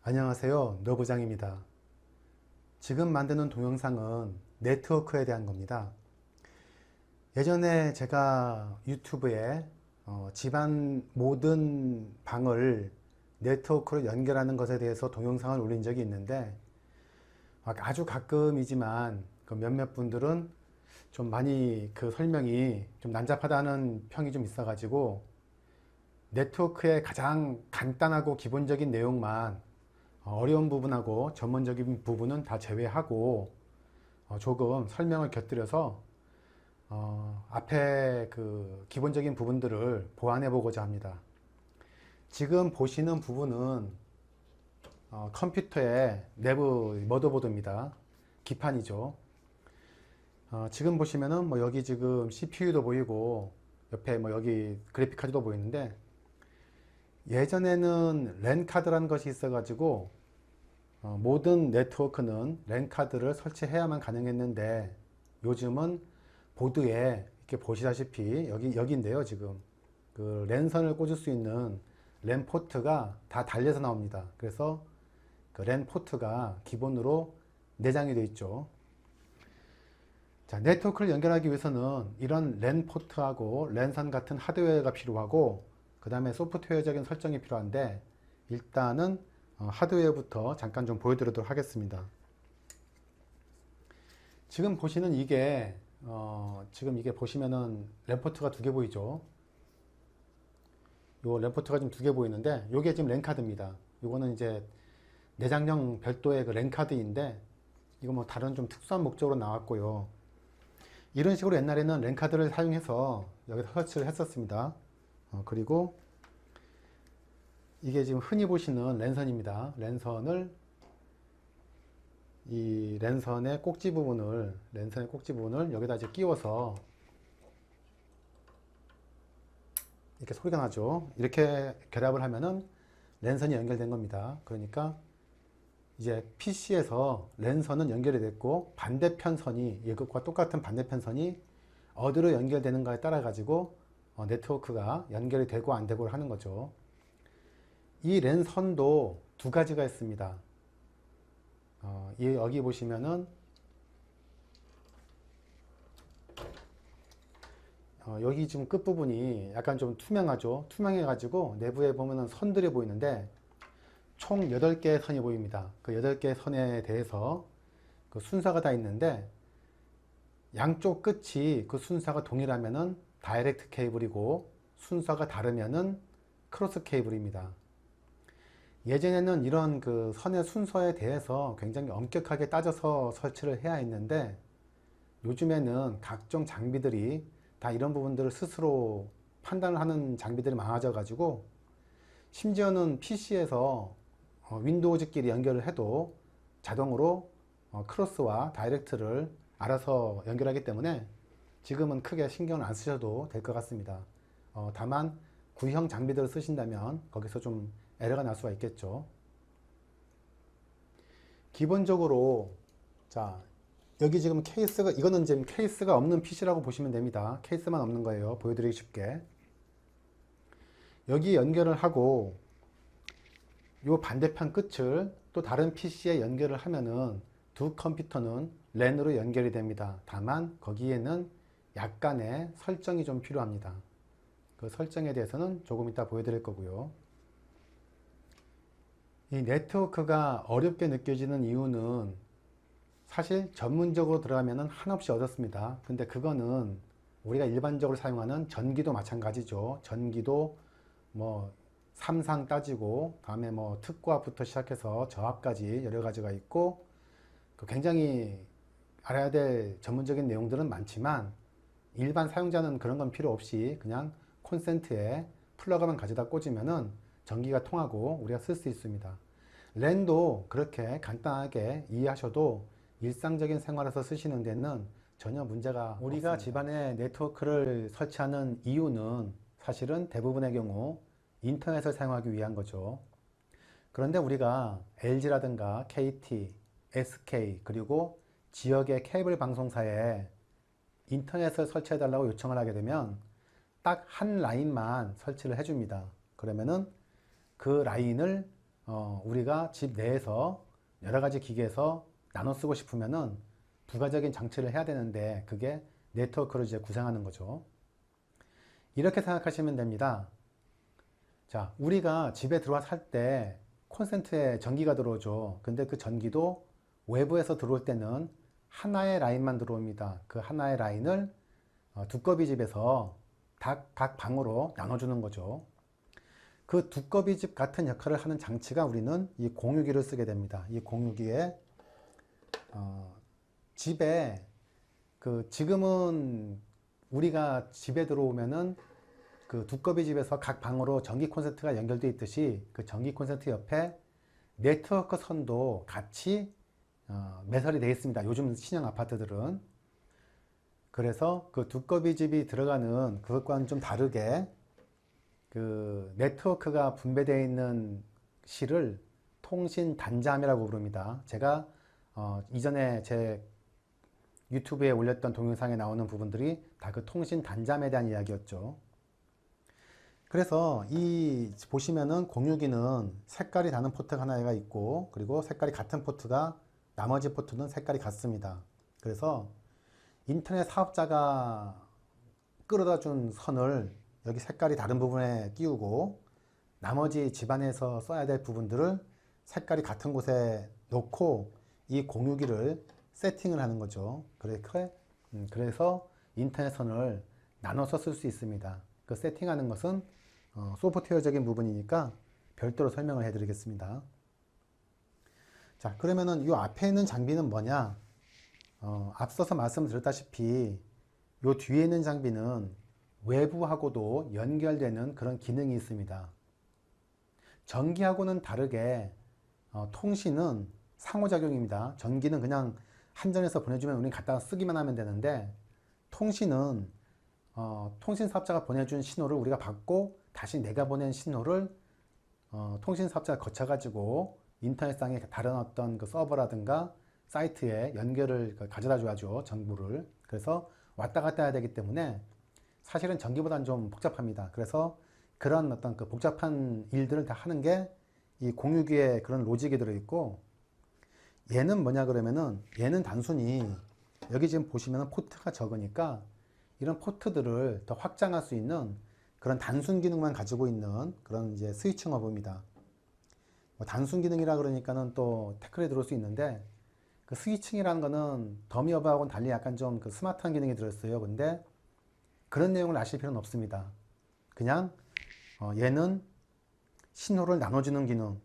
안녕하세요, 노부장입니다. 지금 만드는 동영상은 네트워크에 대한 겁니다. 예전에 제가 유튜브에 집안 모든 방을 네트워크로 연결하는 것에 대해서 동영상을 올린 적이 있는데 아주 가끔이지만 그 몇몇 분들은 좀 많이 그 설명이 좀 난잡하다는 평이 좀 있어가지고 네트워크의 가장 간단하고 기본적인 내용만 어려운 부분하고 전문적인 부분은 다 제외하고 조금 설명을 곁들여서 앞에 그 기본적인 부분들을 보완해 보고자 합니다. 지금 보시는 부분은 컴퓨터의 내부 머더보드입니다. 기판이죠. 지금 보시면은 뭐 여기 지금 CPU도 보이고 옆에 뭐 여기 그래픽카드도 보이는데 예전에는 랜 카드라는 것이 있어 가지고 모든 네트워크는 랜 카드를 설치해야만 가능했는데 요즘은 보드에 이렇게 보시다시피 여기인데요. 지금 그 랜선을 꽂을 수 있는 랜 포트가 다 달려서 나옵니다. 그래서 그 랜 포트가 기본으로 내장이 되어 있죠. 자, 네트워크를 연결하기 위해서는 이런 랜 포트하고 랜선 같은 하드웨어가 필요하고 그 다음에 소프트웨어적인 설정이 필요한데 일단은 하드웨어부터 잠깐 좀 보여드리도록 하겠습니다. 지금 보시는 이게 지금 이게 보시면은 랜 포트가 두 개 보이죠. 요 랜 포트가 지금 두 개 보이는데 요게 지금 랜 카드입니다. 요거는 이제 내장형 별도의 그 랜 카드인데 이거 뭐 다른 좀 특수한 목적으로 나왔고요. 이런 식으로 옛날에는 랜 카드를 사용해서 여기다 설치를 했었습니다. 그리고 이게 지금 흔히 보시는 랜선입니다. 랜선을 이 랜선의 꼭지 부분을 여기다 이제 끼워서 이렇게 소리가 나죠. 이렇게 결합을 하면은 랜선이 연결된 겁니다. 그러니까 이제 PC에서 랜선은 연결이 됐고 반대편 선이 이것과 똑같은 반대편 선이 어디로 연결되는가에 따라 가지고 네트워크가 연결이 되고 안 되고 하는 거죠. 이 랜선도 두 가지가 있습니다. 여기 보시면은 여기 지금 끝부분이 약간 좀 투명하죠. 투명해 가지고 내부에 보면은 선들이 보이는데 총 8개의 선이 보입니다. 그 8개의 선에 대해서 그 순서가 다 있는데 양쪽 끝이 그 순서가 동일하면은 다이렉트 케이블이고 순서가 다르면은 크로스 케이블입니다. 예전에는 이런 그 선의 순서에 대해서 굉장히 엄격하게 따져서 설치를 해야 했는데 요즘에는 각종 장비들이 다 이런 부분들을 스스로 판단을 하는 장비들이 많아져 가지고 심지어는 PC에서 윈도우즈끼리 연결을 해도 자동으로 크로스와 다이렉트를 알아서 연결하기 때문에 지금은 크게 신경을 안 쓰셔도 될 것 같습니다. 다만 구형 장비들을 쓰신다면 거기서 좀 에러가 날 수가 있겠죠. 기본적으로 자 여기 지금 케이스가 이거는 지금 케이스가 없는 PC라고 보시면 됩니다. 케이스만 없는 거예요. 보여드리기 쉽게 여기 연결을 하고 이 반대편 끝을 또 다른 PC에 연결을 하면은 두 컴퓨터는 랜으로 연결이 됩니다. 다만 거기에는 약간의 설정이 좀 필요합니다. 그 설정에 대해서는 조금 이따 보여드릴 거고요. 이 네트워크가 어렵게 느껴지는 이유는 사실 전문적으로 들어가면 한없이 어렵습니다. 근데 그거는 우리가 일반적으로 사용하는 전기도 마찬가지죠. 전기도 뭐 삼상 따지고 다음에 뭐 특과부터 시작해서 저압까지 여러 가지가 있고 굉장히 알아야 될 전문적인 내용들은 많지만 일반 사용자는 그런 건 필요 없이 그냥 콘센트에 플러그만 가져다 꽂으면은 전기가 통하고 우리가 쓸 수 있습니다. 랜도 그렇게 간단하게 이해하셔도 일상적인 생활에서 쓰시는 데는 전혀 문제가 우리가 없습니다. 집안에 네트워크를 설치하는 이유는 사실은 대부분의 경우 인터넷을 사용하기 위한 거죠. 그런데 우리가 LG라든가 KT, SK 그리고 지역의 케이블 방송사에 인터넷을 설치해 달라고 요청을 하게 되면 딱 한 라인만 설치를 해줍니다. 그러면은 그 라인을 우리가 집 내에서 여러 가지 기기에서 나눠 쓰고 싶으면은 부가적인 장치를 해야 되는데 그게 네트워크를 이제 구성하는 거죠. 이렇게 생각하시면 됩니다. 자, 우리가 집에 들어와 살 때 콘센트에 전기가 들어오죠. 근데 그 전기도 외부에서 들어올 때는 하나의 라인만 들어옵니다. 그 하나의 라인을 두꺼비 집에서 각 방으로 나눠주는 거죠. 그 두꺼비 집 같은 역할을 하는 장치가 우리는 이 공유기를 쓰게 됩니다. 이 공유기에 집에 지금은 우리가 집에 들어오면은 그 두꺼비 집에서 각 방으로 전기 콘센트가 연결되어 있듯이 그 전기 콘센트 옆에 네트워크 선도 같이 매설이 되어 있습니다. 요즘 신형 아파트들은. 그래서 그 두꺼비 집이 들어가는 그것과는 좀 다르게 그 네트워크가 분배되어 있는 실을 통신 단자함이라고 부릅니다. 제가 이전에 제 유튜브에 올렸던 동영상에 나오는 부분들이 다 그 통신 단자함에 대한 이야기였죠. 그래서 이 보시면은 공유기는 색깔이 다른 포트가 하나가 있고 그리고 색깔이 같은 포트가 나머지 포트는 색깔이 같습니다. 그래서 인터넷 사업자가 끌어다 준 선을 여기 색깔이 다른 부분에 끼우고 나머지 집안에서 써야 될 부분들을 색깔이 같은 곳에 놓고 이 공유기를 세팅을 하는 거죠. 그래서 인터넷 선을 나눠서 쓸 수 있습니다. 그 세팅하는 것은 소프트웨어적인 부분이니까 별도로 설명을 해드리겠습니다. 자, 그러면은 이 앞에 있는 장비는 뭐냐? 앞서서 말씀드렸다시피 이 뒤에 있는 장비는 외부하고도 연결되는 그런 기능이 있습니다. 전기하고는 다르게 통신은 상호작용입니다. 전기는 그냥 한전에서 보내주면 우리는 갖다가 쓰기만 하면 되는데 통신은 통신사업자가 보내준 신호를 우리가 받고 다시 내가 보낸 신호를 통신사업자가 거쳐가지고 인터넷상의 다른 어떤 그 서버라든가 사이트에 연결을 가져다 줘야죠. 정보를. 그래서 왔다 갔다 해야 되기 때문에 사실은 전기보다는 좀 복잡합니다. 그래서 그런 어떤 그 복잡한 일들을 다 하는 게 이 공유기에 그런 로직이 들어있고 얘는 뭐냐 그러면은 얘는 단순히 여기 지금 보시면 포트가 적으니까 이런 포트들을 더 확장할 수 있는 그런 단순 기능만 가지고 있는 그런 이제 스위칭 허브입니다. 뭐 단순 기능이라 그러니까는 또 태클이 들어올 수 있는데 그 스위칭이라는 거는 더미 허브하고는 달리 약간 좀 그 스마트한 기능이 들어있어요. 근데 그런 내용을 아실 필요는 없습니다. 그냥 얘는 신호를 나눠주는 기능,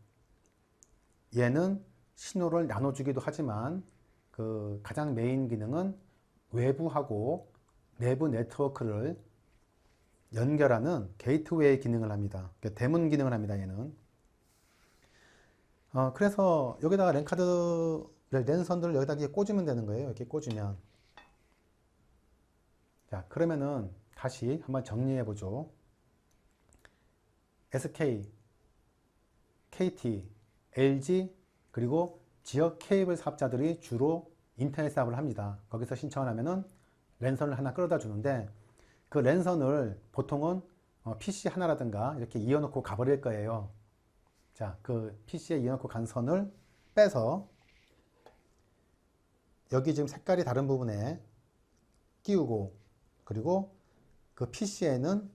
얘는 신호를 나눠주기도 하지만 그 가장 메인 기능은 외부하고 내부 네트워크를 연결하는 게이트웨이 기능을 합니다. 그러니까 대문 기능을 합니다. 얘는. 그래서 여기다가 랜선들을 여기다 이렇게 꽂으면 되는 거예요. 이렇게 꽂으면. 자, 그러면은 다시 한번 정리해 보죠. SK, KT, LG 그리고 지역 케이블 사업자들이 주로 인터넷 사업을 합니다. 거기서 신청을 하면은 랜선을 하나 끌어다 주는데 그 랜선을 보통은 PC 하나라든가 이렇게 이어놓고 가버릴 거예요. 자, 그 PC에 이어놓고 간 선을 빼서 여기 지금 색깔이 다른 부분에 끼우고 그리고 그 PC에는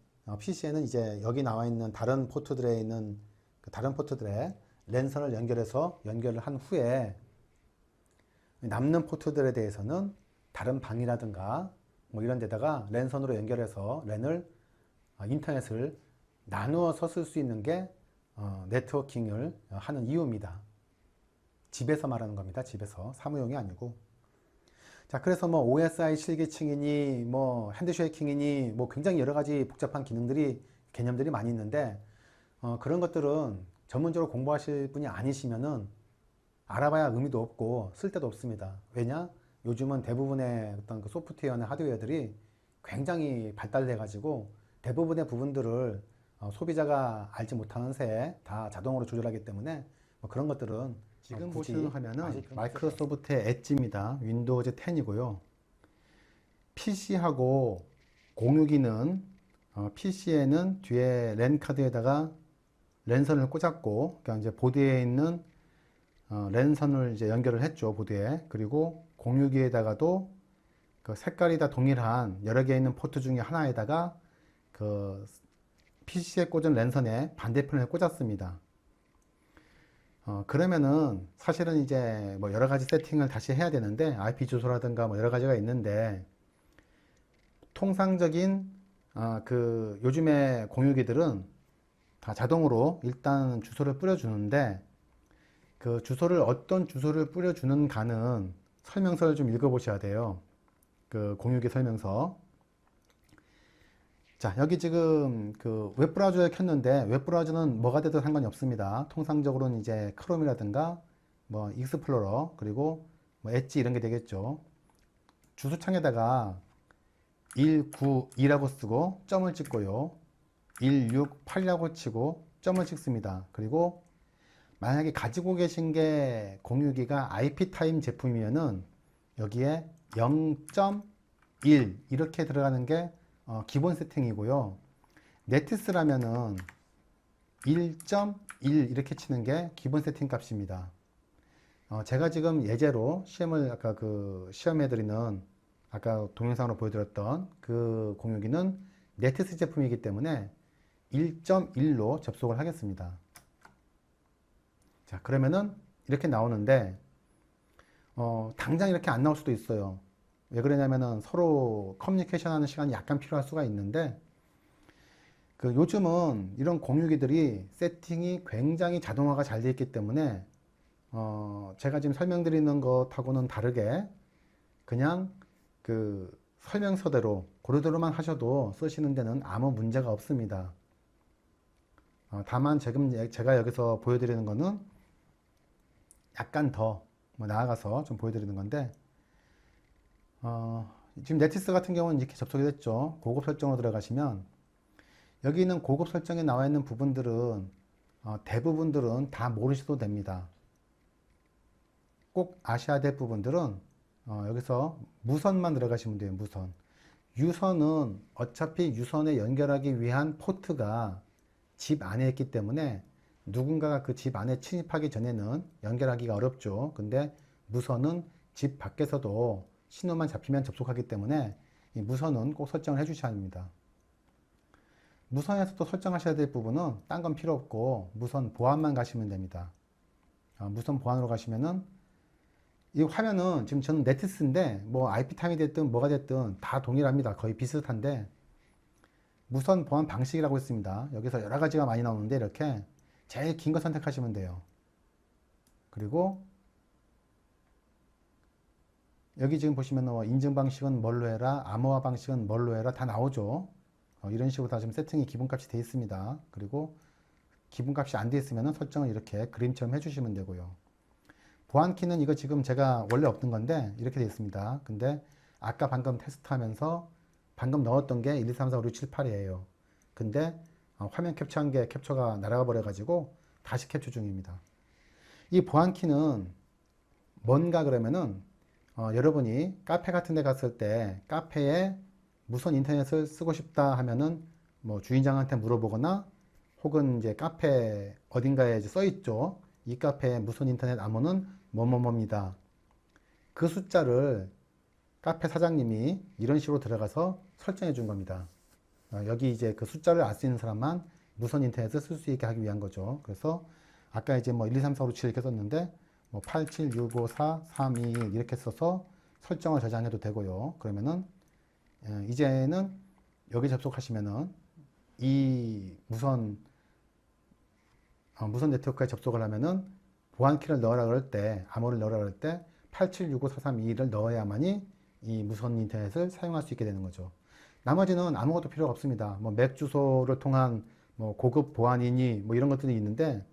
이제 여기 나와 있는 다른 포트들에 있는 그 다른 포트들에 랜선을 연결을 한 후에 남는 포트들에 대해서는 다른 방이라든가 뭐 이런 데다가 랜선으로 연결해서 인터넷을 나누어서 쓸 수 있는 게 네트워킹을 하는 이유입니다. 집에서 말하는 겁니다. 집에서 사무용이 아니고. 자, 그래서 뭐 OSI 실기층이니 뭐 핸드쉐이킹이니 뭐 굉장히 여러 가지 복잡한 개념들이 많이 있는데 그런 것들은 전문적으로 공부하실 분이 아니시면은 알아봐야 의미도 없고 쓸데도 없습니다. 왜냐? 요즘은 대부분의 어떤 그 소프트웨어나 하드웨어들이 굉장히 발달해 가지고 대부분의 부분들을 소비자가 알지 못하는 새에 다 자동으로 조절하기 때문에 뭐 그런 것들은 지금 보시는 화면은 마이크로소프트의 엣지입니다. 윈도우즈 10이고요. PC하고 공유기는 PC에는 뒤에 랜 카드에다가 랜선을 꽂았고, 그러니까 이제 보드에 있는 랜선을 이제 연결을 했죠, 보드에. 그리고 공유기에다가도 그 색깔이 다 동일한 여러 개 있는 포트 중에 하나에다가 그 PC에 꽂은 랜선의 반대편을 꽂았습니다. 그러면은 사실은 이제 뭐 여러 가지 세팅을 다시 해야 되는데, IP 주소라든가 뭐 여러 가지가 있는데, 통상적인 그 요즘의 공유기들은 다 자동으로 일단 주소를 뿌려주는데, 그 주소를 어떤 주소를 뿌려주는가는 설명서를 좀 읽어보셔야 돼요. 그 공유기 설명서. 자, 여기 지금 그 웹브라우저에 켰는데, 웹브라우저는 뭐가 돼도 상관이 없습니다. 통상적으로는 이제 크롬이라든가 뭐 익스플로러, 그리고 뭐 엣지 이런 게 되겠죠. 주소창에다가 192라고 쓰고 점을 찍고요, 168이라고 치고 점을 찍습니다. 그리고 만약에 가지고 계신 게 공유기가 IP타임 제품이면은 여기에 0.1 이렇게 들어가는 게 기본 세팅이고요. 네티스라면은 1.1 이렇게 치는 게 기본 세팅 값입니다. 제가 지금 예제로 시험을 아까 그 시험해드리는 아까 동영상으로 보여드렸던 그 공유기는 네티스 제품이기 때문에 1.1로 접속을 하겠습니다. 자, 그러면은 이렇게 나오는데 당장 이렇게 안 나올 수도 있어요. 왜 그러냐면은 서로 커뮤니케이션 하는 시간이 약간 필요할 수가 있는데, 그 요즘은 이런 공유기들이 세팅이 굉장히 자동화가 잘 되어 있기 때문에 제가 지금 설명드리는 것하고는 다르게 그냥 그 설명서대로 그대로만 하셔도 쓰시는 데는 아무 문제가 없습니다. 다만 지금 제가 여기서 보여드리는 거는 약간 더 나아가서 좀 보여드리는 건데, 지금 네티스 같은 경우는 이렇게 접속이 됐죠. 고급 설정으로 들어가시면 여기 있는 고급 설정에 나와 있는 부분들은 대부분들은 다 모르셔도 됩니다. 꼭 아셔야 될 부분들은 여기서 무선만 들어가시면 돼요. 무선. 유선은 어차피 유선에 연결하기 위한 포트가 집 안에 있기 때문에 누군가가 그 집 안에 침입하기 전에는 연결하기가 어렵죠. 근데 무선은 집 밖에서도 신호만 잡히면 접속하기 때문에 이 무선은 꼭 설정을 해 주셔야 합니다. 무선에서도 설정하셔야 될 부분은 딴 건 필요 없고 무선 보안만 가시면 됩니다. 무선 보안으로 가시면은 이 화면은 지금 저는 네티스인데 뭐 IP타임이 됐든 뭐가 됐든 다 동일합니다. 거의 비슷한데 무선 보안 방식이라고 있습니다. 여기서 여러 가지가 많이 나오는데 이렇게 제일 긴 거 선택하시면 돼요. 그리고 여기 지금 보시면 인증 방식은 뭘로 해라, 암호화 방식은 뭘로 해라 다 나오죠. 이런 식으로 다 지금 세팅이 기본값이 되어 있습니다. 그리고 기본값이 안 되어 있으면 설정을 이렇게 그림처럼 해주시면 되고요. 보안키는 이거 지금 제가 원래 없던 건데 이렇게 되어 있습니다. 근데 아까 방금 테스트하면서 방금 넣었던 게 1, 2, 3, 4, 5, 6, 7, 8이에요. 근데 화면 캡처한 게 캡처가 날아가 버려 가지고 다시 캡처 중입니다. 이 보안키는 뭔가 그러면은 여러분이 카페 같은 데 갔을 때 카페에 무선 인터넷을 쓰고 싶다 하면은 뭐 주인장한테 물어보거나 혹은 이제 카페 어딘가에 써 있죠. 이 카페의 무선 인터넷 암호는 뭐뭐뭐입니다. 그 숫자를 카페 사장님이 이런 식으로 들어가서 설정해 준 겁니다. 여기 이제 그 숫자를 알 수 있는 사람만 무선 인터넷을 쓸 수 있게 하기 위한 거죠. 그래서 아까 이제 뭐 1, 2, 3, 4, 5, 6, 7 이렇게 썼는데 뭐 8, 7, 6, 5, 4, 3, 2, 1 이렇게 써서 설정을 저장해도 되고요. 그러면은 이제는 여기 접속하시면은 이 무선 네트워크에 접속을 하면은 보안키를 넣으라 그럴 때, 암호를 넣으라 그럴 때 87654321을 넣어야만이 이 무선 인터넷을 사용할 수 있게 되는 거죠. 나머지는 아무것도 필요가 없습니다. 뭐 맥 주소를 통한 뭐 고급 보안이니 뭐 이런 것들이 있는데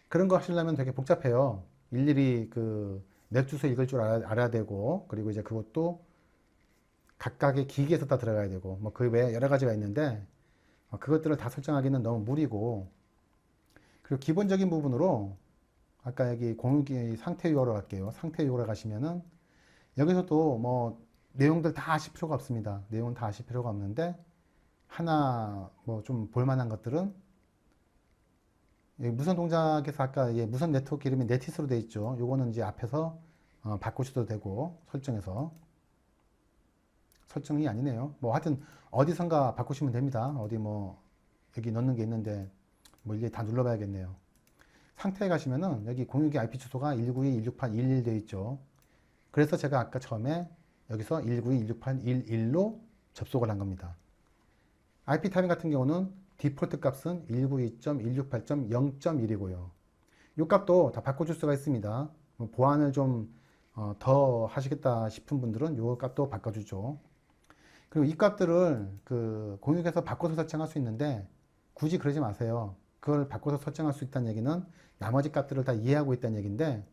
그런 거 하시려면 되게 복잡해요. 일일이 그 맥 주소 읽을 줄 알아야 되고, 그리고 이제 그것도 각각의 기기에서 다 들어가야 되고, 뭐 그 외에 여러 가지가 있는데 그것들을 다 설정하기는 너무 무리고, 그리고 기본적인 부분으로 아까 여기 공유기 상태 뷰어로 갈게요. 상태 뷰어로 가시면은 여기서도 뭐 내용들 다 아실 필요가 없습니다. 내용은 다 아실 필요가 없는데 하나 뭐 좀 볼만한 것들은 여기 무선 동작에서 아까 예, 무선 네트워크 이름이 네티스로 되어 있죠. 요거는 이제 앞에서 바꾸셔도 되고 설정해서 설정이 아니네요. 뭐 하여튼 어디선가 바꾸시면 됩니다. 어디 뭐 여기 넣는 게 있는데 뭐 이게 다 눌러봐야겠네요. 상태에 가시면은 여기 공유기 IP 주소가 192.168.11 되어 있죠. 그래서 제가 아까 처음에 여기서 192.168.11로 접속을 한 겁니다. IP 타입 같은 경우는 디폴트 값은 192.168.0.1이고요. 이 값도 다 바꿔줄 수가 있습니다. 뭐 보안을 좀 더 하시겠다 싶은 분들은 이 값도 바꿔주죠. 그리고 이 값들을 그 공유기에서 바꿔서 설정할 수 있는데 굳이 그러지 마세요. 그걸 바꿔서 설정할 수 있다는 얘기는 나머지 값들을 다 이해하고 있다는 얘기인데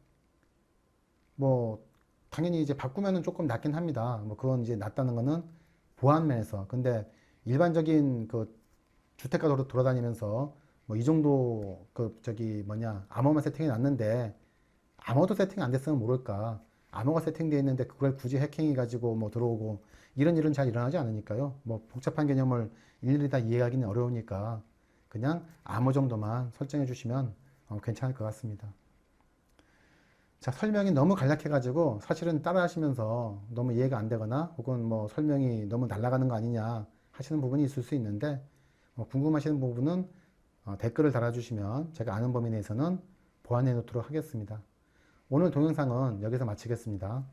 뭐 당연히 이제 바꾸면은 조금 낮긴 합니다. 뭐 그건 이제 낮다는 거는 보안 면에서. 근데 일반적인 그 주택가 돌아다니면서 뭐 이 정도 그 저기 뭐냐 암호만 세팅해 놨는데 암호도 세팅 안 됐으면 모를까. 암호가 세팅되어 있는데 그걸 굳이 해킹해 가지고 뭐 들어오고 이런 일은 잘 일어나지 않으니까요. 뭐 복잡한 개념을 일일이 다 이해하기는 어려우니까 그냥 암호 정도만 설정해 주시면 괜찮을 것 같습니다. 자, 설명이 너무 간략해 가지고 사실은 따라 하시면서 너무 이해가 안 되거나 혹은 뭐 설명이 너무 날아가는 거 아니냐 하시는 부분이 있을 수 있는데 궁금하시는 부분은 댓글을 달아주시면 제가 아는 범위 내에서는 보완해 놓도록 하겠습니다. 오늘 동영상은 여기서 마치겠습니다.